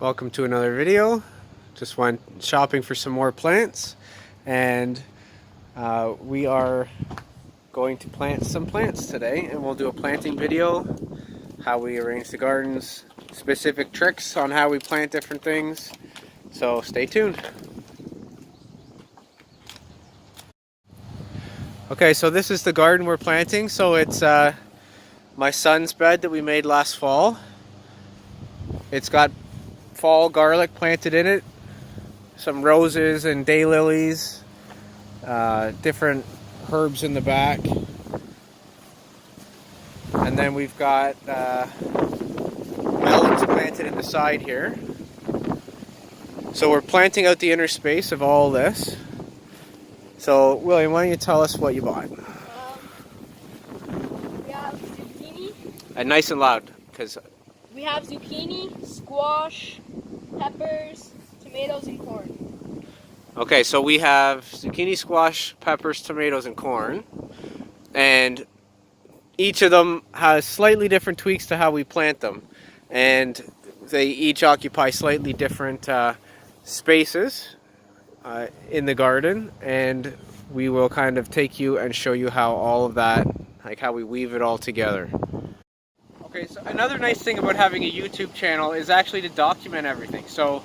Welcome to another video. Just went shopping for some more plants, and we are going to plant some plants today, and we'll do a planting video, how we arrange the gardens, specific tricks on how we plant different things. So stay tuned. Okay, so this is the garden we're planting. So it's my son's bed that we made last fall. It's got fall garlic planted in it, some roses and daylilies, different herbs in the back, and then we've got melons planted in the side here. So we're planting out the inner space of all this. So William, why don't you tell us what you bought? We have zucchini. And nice and loud, because We have zucchini, squash, peppers, tomatoes, and corn. okay, so we have zucchini, squash, peppers, tomatoes, and corn, and each of them has slightly different tweaks to how we plant them, and they each occupy slightly different spaces in the garden, and we will kind of take you and show you how all of that, like how we weave it all together. Okay, so another nice thing about having a YouTube channel is actually to document everything. So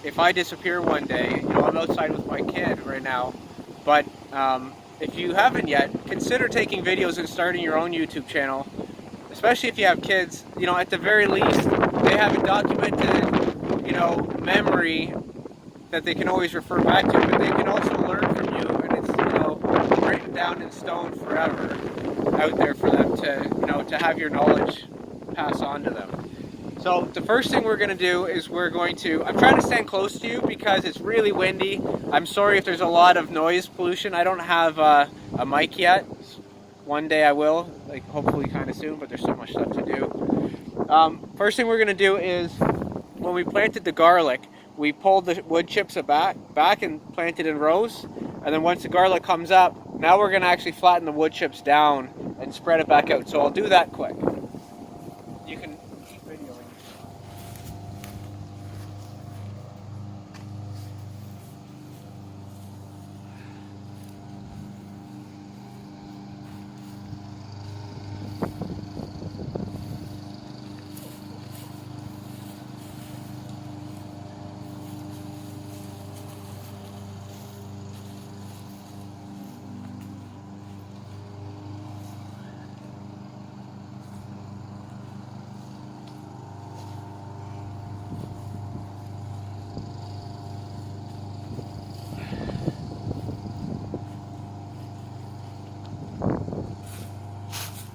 if I disappear one day, I'm outside with my kid right now, but if you haven't yet, consider taking videos and starting your own YouTube channel, especially if you have kids. At the very least, they have a documented, memory that they can always refer back to, but they can also learn from you, and it's, written down in stone forever out there for them to have your knowledge pass on to them. So the first thing we're going to do is I'm trying to stand close to you because it's really windy. I'm sorry if there's a lot of noise pollution. I don't have a mic yet. One day I will, hopefully kind of soon, but there's so much stuff to do. First thing we're going to do is, when we planted the garlic, we pulled the wood chips back and planted in rows. And then once the garlic comes up, now we're going to actually flatten the wood chips down and spread it back out. So I'll do that quick. You can keep videoing.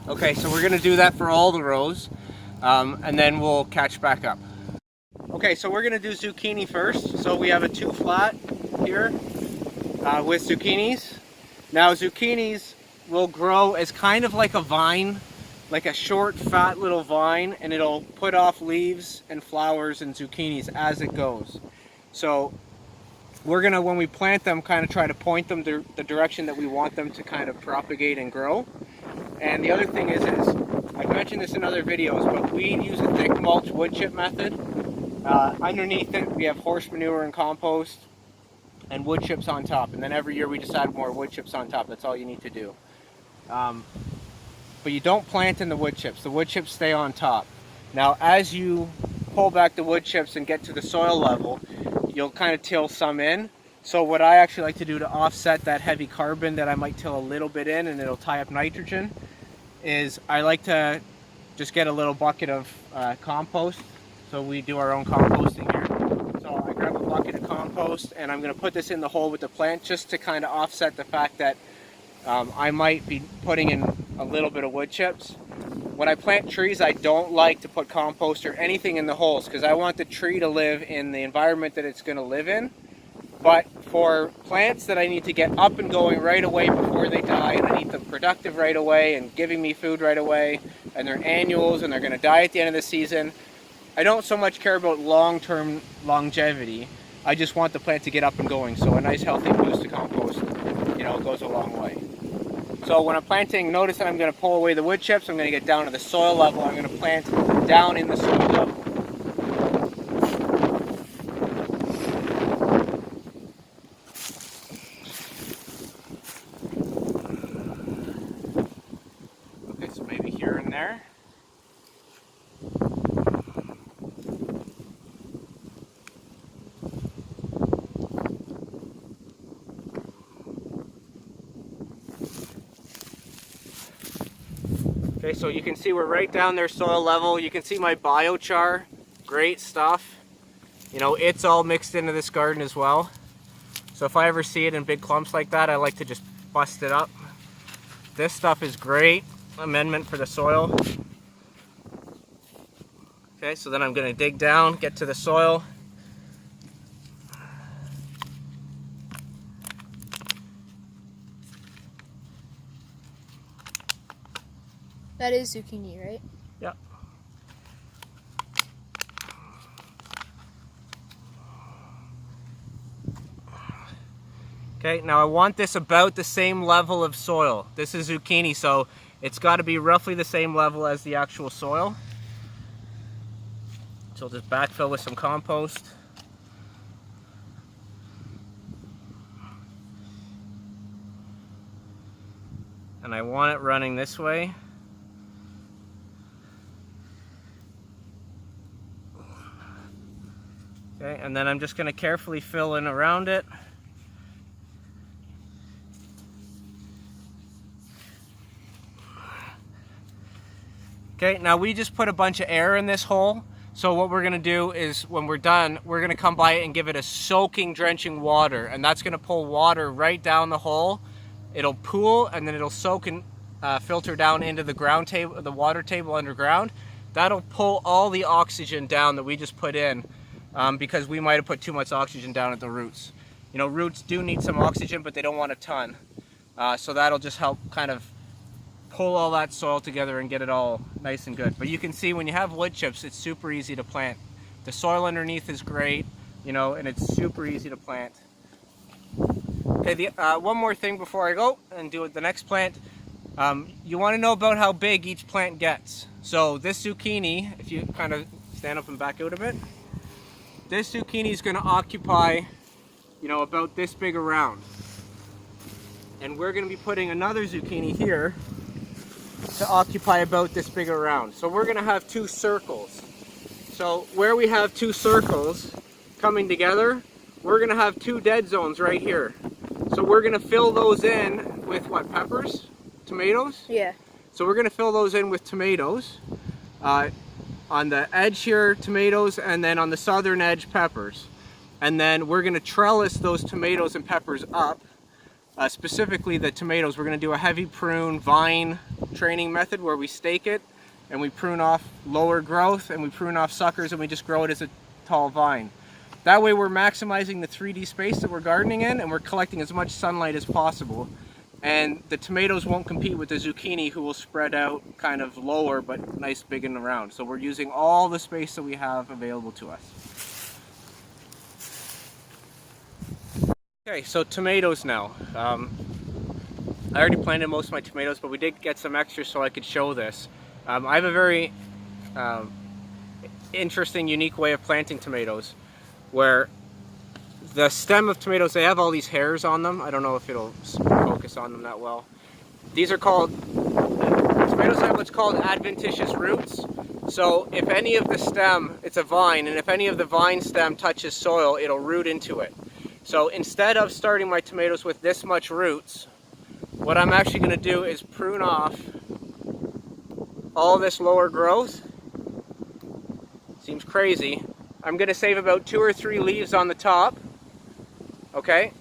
Okay, so we're going to do that for all the rows, and then we'll catch back up. Okay, so we're going to do zucchini first. So we have a 2 flat here with zucchinis. Now zucchinis will grow as kind of like a vine, like a short, fat little vine, and it'll put off leaves and flowers and zucchinis as it goes. So we're going to, when we plant them, kind of try to point them the direction that we want them to kind of propagate and grow. And the other thing is I've mentioned this in other videos, but we use a thick mulch wood chip method. Underneath it, we have horse manure and compost and wood chips on top. And then every year we just add more wood chips on top. That's all you need to do. But you don't plant in the wood chips. The wood chips stay on top. Now, as you pull back the wood chips and get to the soil level, you'll kind of till some in. So what I actually like to do to offset that heavy carbon that I might till a little bit in, and it'll tie up nitrogen, is I like to just get a little bucket of compost. So we do our own composting here. So I grab a bucket of compost, and I'm going to put this in the hole with the plant just to kind of offset the fact that I might be putting in a little bit of wood chips. When I plant trees, I don't like to put compost or anything in the holes because I want the tree to live in the environment that it's going to live in. But for plants that I need to get up and going right away before they die, and I need them productive right away and giving me food right away, and they're annuals and they're going to die at the end of the season, I don't so much care about long-term longevity. I just want the plant to get up and going. So a nice healthy boost of compost, goes a long way. So when I'm planting, notice that I'm going to pull away the wood chips. I'm going to get down to the soil level. I'm going to plant down in the soil level. Okay, so you can see we're right down there soil level. You can see my biochar, great stuff. You know, it's all mixed into this garden as well. So if I ever see it in big clumps like that, I like to just bust it up. This stuff is great amendment for the soil. Okay, so then I'm going to dig down, get to the soil. That is zucchini, right? Yeah. Okay, now I want this about the same level of soil. This is zucchini, so it's got to be roughly the same level as the actual soil. So I'll just backfill with some compost. And I want it running this way. Okay, and then I'm just going to carefully fill in around it. Okay, now we just put a bunch of air in this hole. So what we're going to do is when we're done, we're going to come by it and give it a soaking, drenching water. And that's going to pull water right down the hole. It'll pool and then it'll soak and filter down into the ground table, the water table underground. That'll pull all the oxygen down that we just put in because we might have put too much oxygen down at the roots. You know, roots do need some oxygen, but they don't want a ton. So that'll just help kind of pull all that soil together and get it all nice and good. But you can see when you have wood chips, it's super easy to plant. The soil underneath is great, you know, and it's super easy to plant. Okay, one more thing before I go and do the next plant. You want to know about how big each plant gets. So this zucchini, if you kind of stand up and back out a bit, this zucchini is going to occupy, you know, about this big around. And we're going to be putting another zucchini here to occupy about this big around. So we're going to have two circles. So where we have two circles coming together, we're going to have two dead zones right here. So we're going to fill those in with what, peppers? Tomatoes? Yeah. So we're going to fill those in with tomatoes. On the edge here, tomatoes, and then on the southern edge, peppers. And then we're going to trellis those tomatoes and peppers up. Specifically the tomatoes, we're going to do a heavy prune vine training method where we stake it and we prune off lower growth and we prune off suckers and we just grow it as a tall vine. That way we're maximizing the 3D space that we're gardening in and we're collecting as much sunlight as possible. And the tomatoes won't compete with the zucchini, who will spread out kind of lower but nice big and around. So we're using all the space that we have available to us. Okay, so tomatoes now. I already planted most of my tomatoes, but we did get some extras so I could show this. I have a very interesting, unique way of planting tomatoes, where the stem of tomatoes, they have all these hairs on them. I don't know if it'll focus on them that well. These are called, tomatoes have what's called adventitious roots. So if any of the stem, it's a vine, and if any of the vine stem touches soil, it'll root into it. So instead of starting my tomatoes with this much roots, what I'm actually going to do is prune off all this lower growth. Seems crazy. I'm going to save about 2 or 3 leaves on the top. Okay?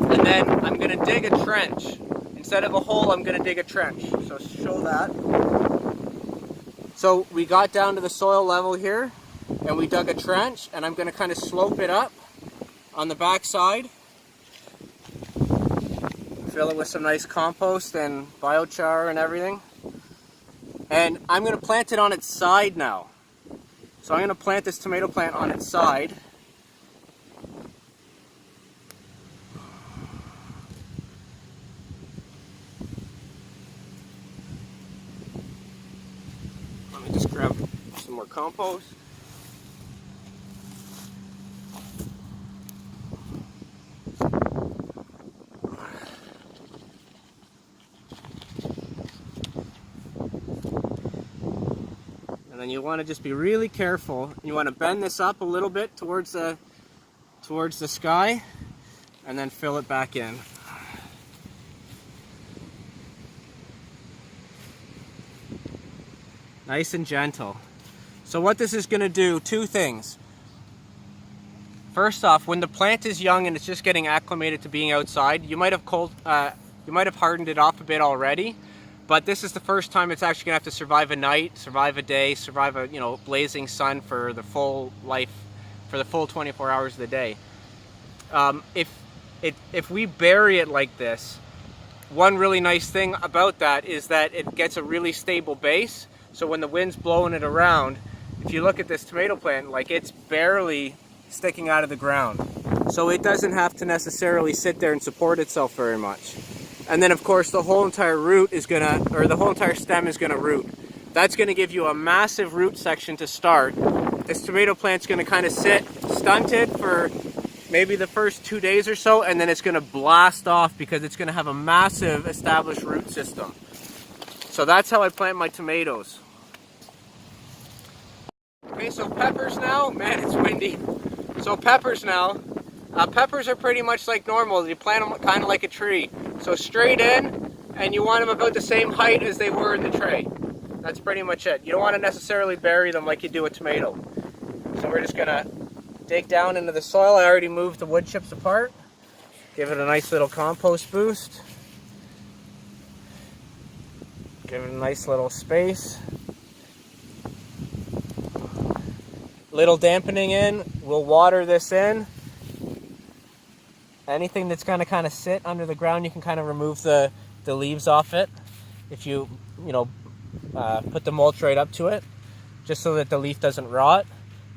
And then I'm going to dig a trench. Instead of a hole, I'm going to dig a trench. So show that. So we got down to the soil level here, and we dug a trench, and I'm going to kind of slope it up on the back side. Fill it with some nice compost and biochar and everything. And I'm going to plant it on its side now. So I'm going to plant this tomato plant on its side. Let me just grab some more compost. And then you want to just be really careful. You want to bend this up a little bit towards the sky, and then fill it back in. Nice and gentle. So what this is going to do, two things. First off, when the plant is young and it's just getting acclimated to being outside, you might have hardened it off a bit already, but this is the first time it's actually going to have to survive a night, survive a day, survive a blazing sun for the full life, for the full 24 hours of the day. If we bury it like this, one really nice thing about that is that it gets a really stable base. So when the wind's blowing it around, if you look at this tomato plant, like it's barely sticking out of the ground. So it doesn't have to necessarily sit there and support itself very much. And then of course the whole entire root is gonna, or the whole entire stem is gonna root. That's gonna give you a massive root section to start. This tomato plant's gonna kind of sit stunted for maybe the first 2 days or so, and then it's gonna blast off because it's gonna have a massive established root system. So that's how I plant my tomatoes. Okay, so peppers now, man, it's windy. So peppers now, peppers are pretty much like normal. You plant them kind of like a tree. So straight in, and you want them about the same height as they were in the tray. That's pretty much it. You don't want to necessarily bury them like you do a tomato. So we're just gonna dig down into the soil. I already moved the wood chips apart. Give it a nice little compost boost. Give it a nice little space. Little dampening in. We'll water this in. Anything that's going to kind of sit under the ground, you can kind of remove the leaves off it. If you put the mulch right up to it, just so that the leaf doesn't rot.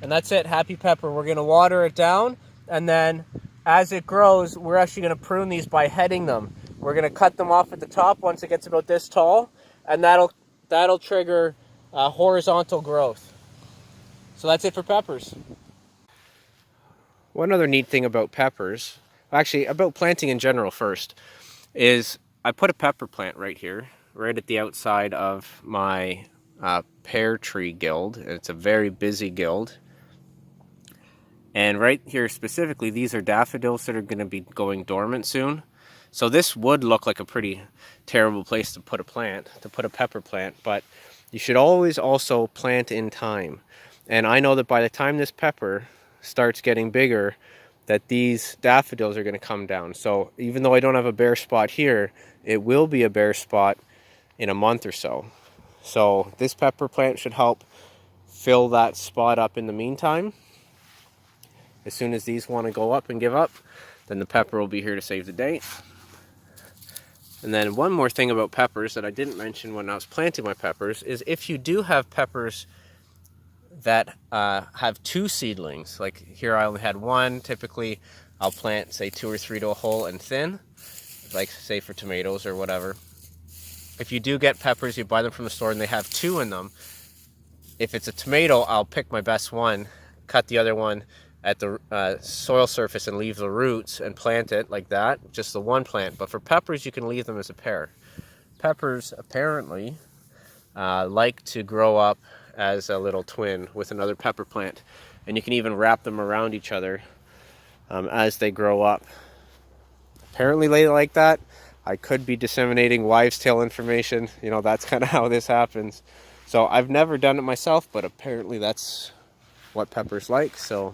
And that's it, happy pepper. We're going to water it down, and then as it grows, we're actually going to prune these by heading them. We're going to cut them off at the top once it gets about this tall, and that'll trigger horizontal growth. So that's it for peppers. One other neat thing about peppers, actually about planting in general first, is I put a pepper plant right here, right at the outside of my pear tree guild. It's a very busy guild. And right here specifically, these are daffodils that are going to be going dormant soon. So this would look like a pretty terrible place to put a pepper plant, but you should always also plant in time. And I know that by the time this pepper starts getting bigger, that these daffodils are going to come down. So even though I don't have a bare spot here, it will be a bare spot in a month or so. So this pepper plant should help fill that spot up in the meantime. As soon as these want to go up and give up, then the pepper will be here to save the day. And then one more thing about peppers that I didn't mention when I was planting my peppers is if you do have peppers that have two seedlings, like here I only had one, typically I'll plant say 2 or 3 to a hole and thin, like say for tomatoes or whatever. If you do get peppers, you buy them from the store and they have 2 in them, if it's a tomato, I'll pick my best one, cut the other one at the soil surface and leave the roots and plant it like that, just the one plant. But for peppers, you can leave them as a pair. Peppers apparently like to grow up as a little twin with another pepper plant, and you can even wrap them around each other as they grow up. Apparently they like that. I could be disseminating wives' tale information, that's kind of how this happens. So I've never done it myself, but apparently that's what peppers like. So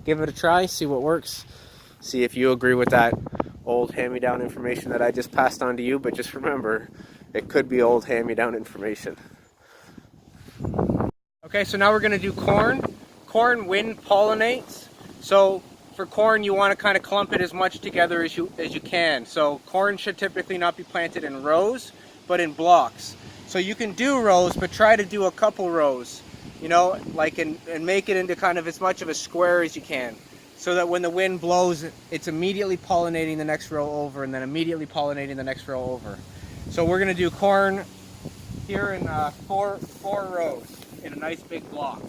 give it a try, see what works, see if you agree with that old hand-me-down information that I just passed on to you. But just remember, it could be old hand-me-down information. Okay, so now we're going to do corn. Corn wind pollinates. So for corn, you want to kind of clump it as much together as you can. So corn should typically not be planted in rows, but in blocks. So you can do rows, but try to do a couple rows, and make it into kind of as much of a square as you can, so that when the wind blows, it's immediately pollinating the next row over, and then immediately pollinating the next row over. So we're going to do corn here in four rows in a nice big block.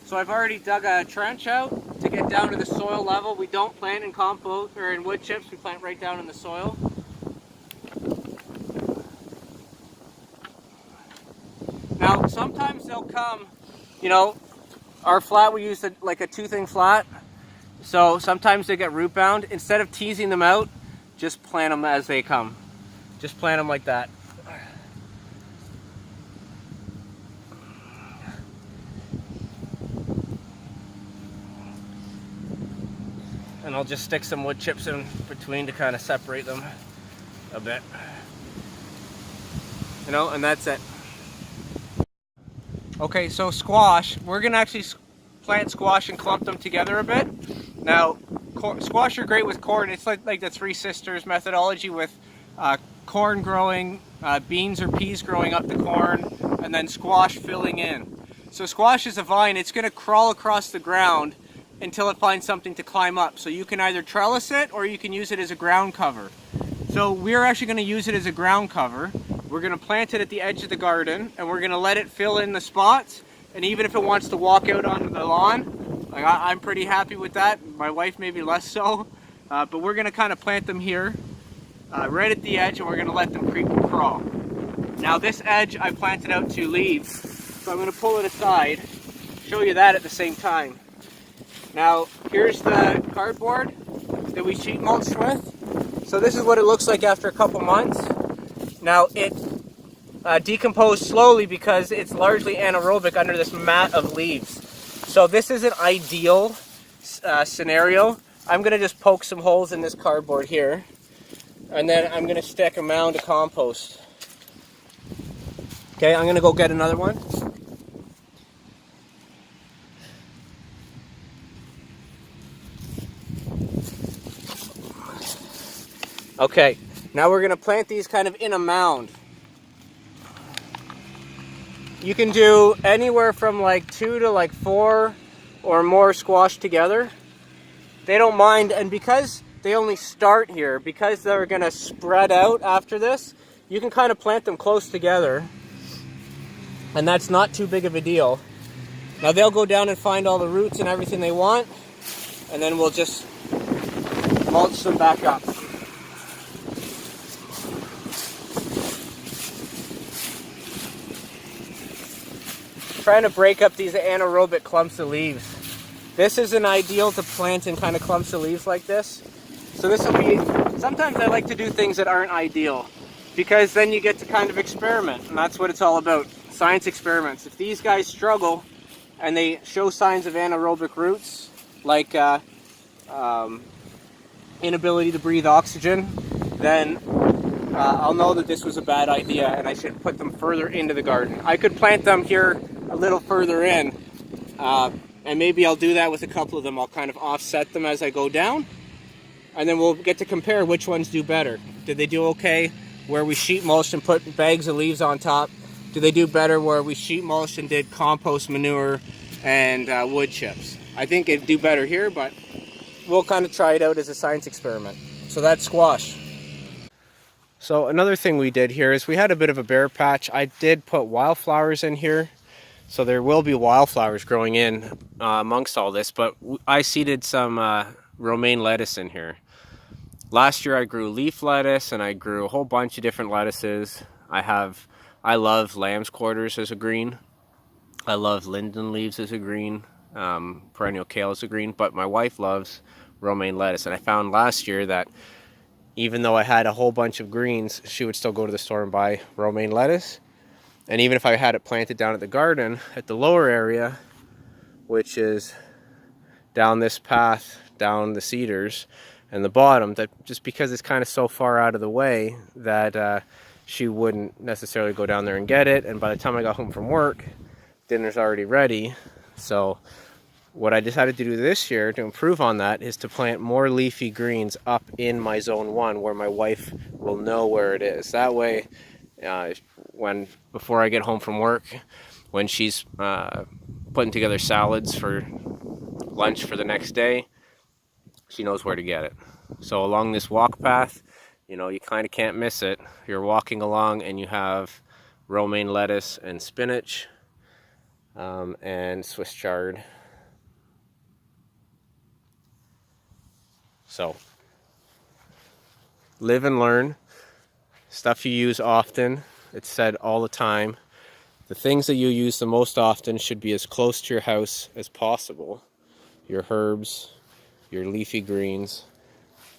So I've already dug a trench out to get down to the soil level. We don't plant in compost or in wood chips, we plant right down in the soil. Now sometimes they'll come, our flat, we use like a 2-thing flat, so sometimes they get root bound. Instead of teasing them out, just plant them as they come. Just plant them like that. and I'll just stick some wood chips in between to kind of separate them a bit. You know, and that's it. Okay, so squash, we're gonna actually plant squash and clump them together a bit. Now, squash are great with corn. It's like the Three Sisters methodology with corn growing, beans or peas growing up the corn, and then squash filling in. So squash is a vine. It's gonna crawl across the ground until it finds something to climb up. So you can either trellis it or you can use it as a ground cover. So we're actually gonna use it as a ground cover. We're gonna plant it at the edge of the garden, and we're gonna let it fill in the spots. And even if it wants to walk out onto the lawn, like I'm pretty happy with that. My wife maybe less so, but we're gonna kind of plant them here, right at the edge, and we're gonna let them creep and crawl. Now this edge I planted out 2 leaves, so I'm gonna pull it aside, show you that at the same time. Now here's the cardboard that we sheet mulched with. So this is what it looks like after a couple months. Now it decomposed slowly because it's largely anaerobic under this mat of leaves. So this is an ideal scenario. I'm going to just poke some holes in this cardboard here, and then I'm going to stick a mound of compost. Okay, I'm going to go get another one. Okay, now we're going to plant these kind of in a mound. You can do anywhere from like 2 to like 4 or more squash together. They don't mind, and because they only start here, because they're going to spread out after this, you can kind of plant them close together, and that's not too big of a deal. Now they'll go down and find all the roots and everything they want, and then we'll just mulch them back up. Trying to break up these anaerobic clumps of leaves. This isn't ideal to plant in kind of clumps of leaves like this. So this will be, sometimes I like to do things that aren't ideal, because then you get to kind of experiment, and that's what it's all about, science experiments. If these guys struggle and they show signs of anaerobic roots, like inability to breathe oxygen, then I'll know that this was a bad idea and I should put them further into the garden. I could plant them here a little further in, and maybe I'll do that with a couple of them. I'll kind of offset them as I go down, and then we'll get to compare which ones do better. Did they do okay where we sheet mulched and put bags of leaves on top? Do they do better where we sheet mulched and did compost, manure, and wood chips? I think it'd do better here, but we'll kind of try it out as a science experiment. So that's squash. So another thing we did here is we had a bit of a bare patch. I did put wildflowers in here, so there will be wildflowers growing in amongst all this, but I seeded some romaine lettuce in here. Last year I grew leaf lettuce, and I grew a whole bunch of different lettuces. I love lamb's quarters as a green. I love linden leaves as a green, perennial kale as a green, but my wife loves romaine lettuce, and I found last year that even though I had a whole bunch of greens, she would still go to the store and buy romaine lettuce. And even if I had it planted down at the garden, at the lower area, which is down this path, down the cedars, and the bottom, that just because it's kind of so far out of the way that she wouldn't necessarily go down there and get it. And by the time I got home from work, dinner's already ready. So what I decided to do this year to improve on that is to plant more leafy greens up in my zone 1 where my wife will know where it is. That way, before I get home from work, when she's putting together salads for lunch for the next day, she knows where to get it. So along this walk path, you know, you kind of can't miss it. You're walking along and you have romaine lettuce and spinach and Swiss chard. So live and learn. Stuff you use often. It's said all the time. The things that you use the most often should be as close to your house as possible. Your herbs, your leafy greens.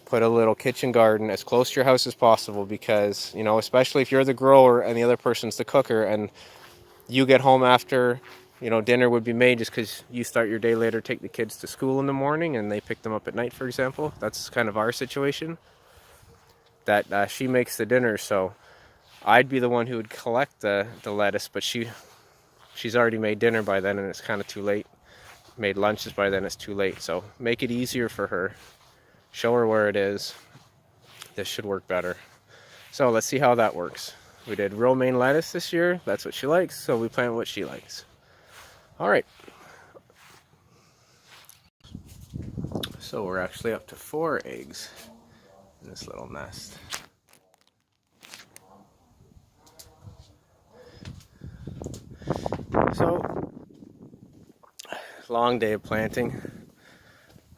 Put a little kitchen garden as close to your house as possible, because, you know, especially if you're the grower and the other person's the cooker, and you get home after you know, dinner would be made just because you start your day later, take the kids to school in the morning, and they pick them up at night, for example. That's kind of our situation. That she makes the dinner, so I'd be the one who would collect the lettuce, but she's already made dinner by then, and it's kind of too late. Made lunches by then, it's too late. So make it easier for her. Show her where it is. This should work better. So let's see how that works. We did romaine lettuce this year. That's what she likes, so we plant what she likes. All right. So we're actually up to 4 eggs in this little nest. So, long day of planting.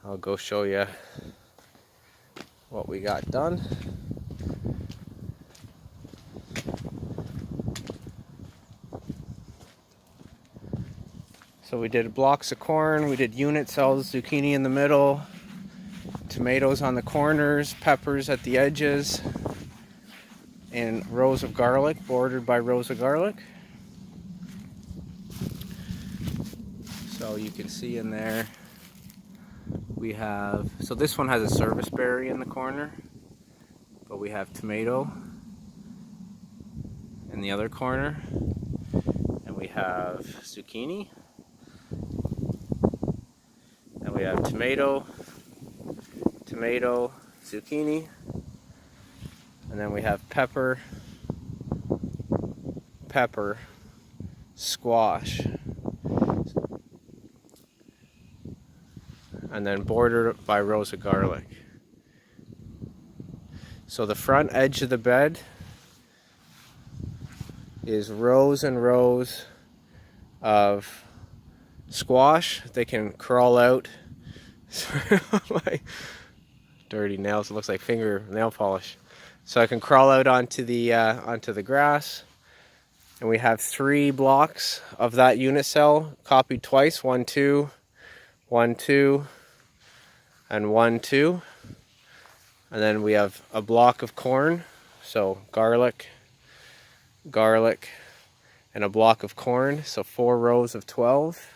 I'll go show you what we got done. So we did blocks of corn, we did unit cells, zucchini in the middle, tomatoes on the corners, peppers at the edges, and rows of garlic, bordered by rows of garlic. So you can see in there we have, so this one has a service berry in the corner, but we have tomato in the other corner, and we have zucchini, and we have tomato, zucchini, and then we have pepper, squash, and then bordered by rows of garlic. So the front edge of the bed is rows and rows of squash. They can crawl out. Like dirty nails. It looks like finger nail polish. So I can crawl out onto the grass. And we have 3 blocks of that unit cell copied twice. 1, 2, 1, 2, and 1, 2. And then we have a block of corn. So garlic, and a block of corn. So 4 rows of 12.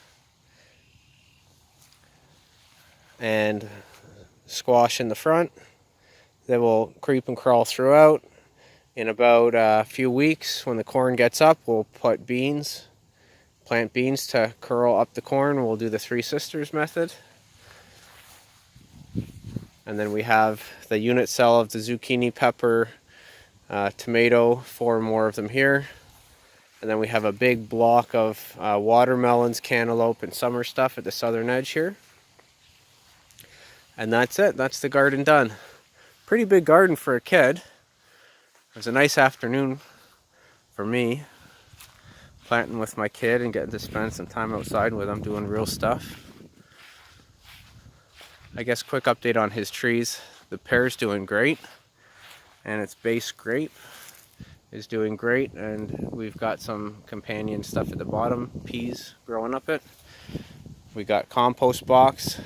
And squash in the front. They will creep and crawl throughout. In about a few weeks, when the corn gets up, we'll put beans, plant beans to curl up the corn. We'll do the 3 sisters method. And then we have the unit cell of the zucchini, pepper, tomato, 4 more of them here. And then we have a big block of watermelons, cantaloupe, and summer stuff at the southern edge here. And that's it. That's the garden done. Pretty big garden for a kid. It was a nice afternoon for me, planting with my kid and getting to spend some time outside with him doing real stuff. I guess quick update on his trees. The pear's doing great, and its base grape is doing great, and we've got some companion stuff at the bottom, peas growing up it. We got compost box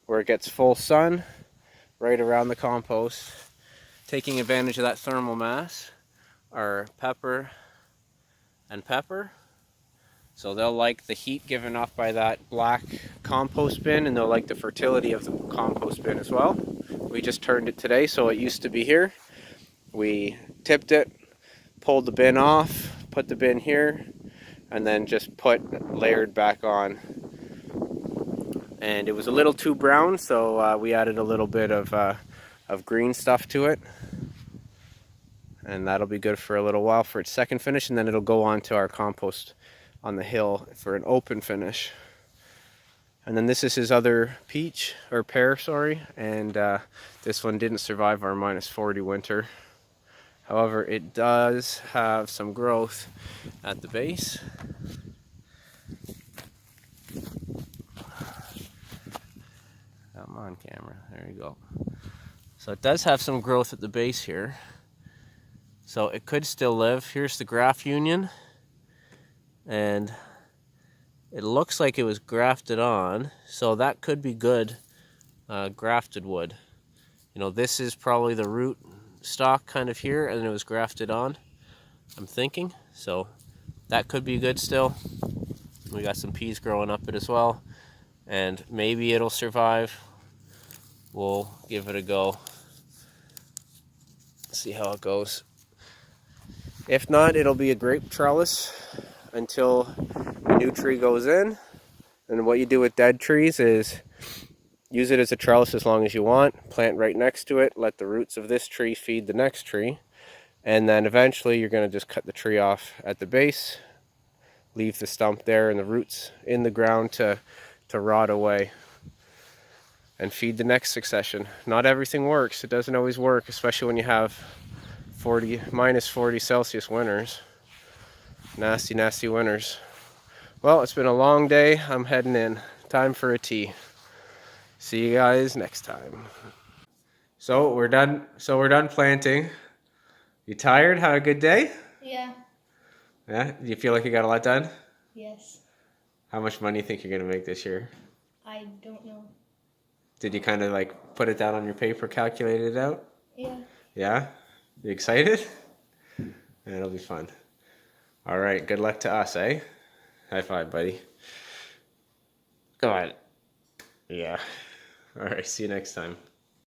where it gets full sun right around the compost. Taking advantage of that thermal mass are pepper and pepper. So they'll like the heat given off by that black compost bin, and they'll like the fertility of the compost bin as well. We just turned it today, so it used to be here. We tipped it, pulled the bin off, put the bin here, and then just layered back on. And it was a little too brown, so we added a little bit of green stuff to it. And that'll be good for a little while for its second finish, and then it'll go on to our compost on the hill for an open finish. And then this is his other pear, sorry, and this one didn't survive our -40 winter. However, it does have some growth at the base. Come on, camera, there you go. So it does have some growth at the base here. So it could still live. Here's the graft union. And it looks like it was grafted on, so that could be good grafted wood. You know, this is probably the root stock kind of here, and it was grafted on, I'm thinking. So that could be good still. We got some peas growing up it as well, and maybe it'll survive. We'll give it a go. See how it goes. If not, it'll be a grape trellis until a new tree goes in. And what you do with dead trees is use it as a trellis as long as you want, plant right next to it, let the roots of this tree feed the next tree, and then eventually you're going to just cut the tree off at the base, leave the stump there and the roots in the ground to rot away, and feed the next succession. Not everything works. It doesn't always work, especially when you have minus 40 Celsius winters. Nasty, nasty winters. Well, it's been a long day. I'm heading in. Time for a tea. See you guys next time. So we're done. Planting. You tired? Had a good day? Yeah. Yeah? Do you feel like you got a lot done? Yes. How much money do you think you're going to make this year? I don't know. Did you kind of like put it down on your paper, calculate it out? Yeah. Yeah? You excited? Yeah, it'll be fun. All right. Good luck to us, eh? High five, buddy. Go on. Yeah. All right. See you next time.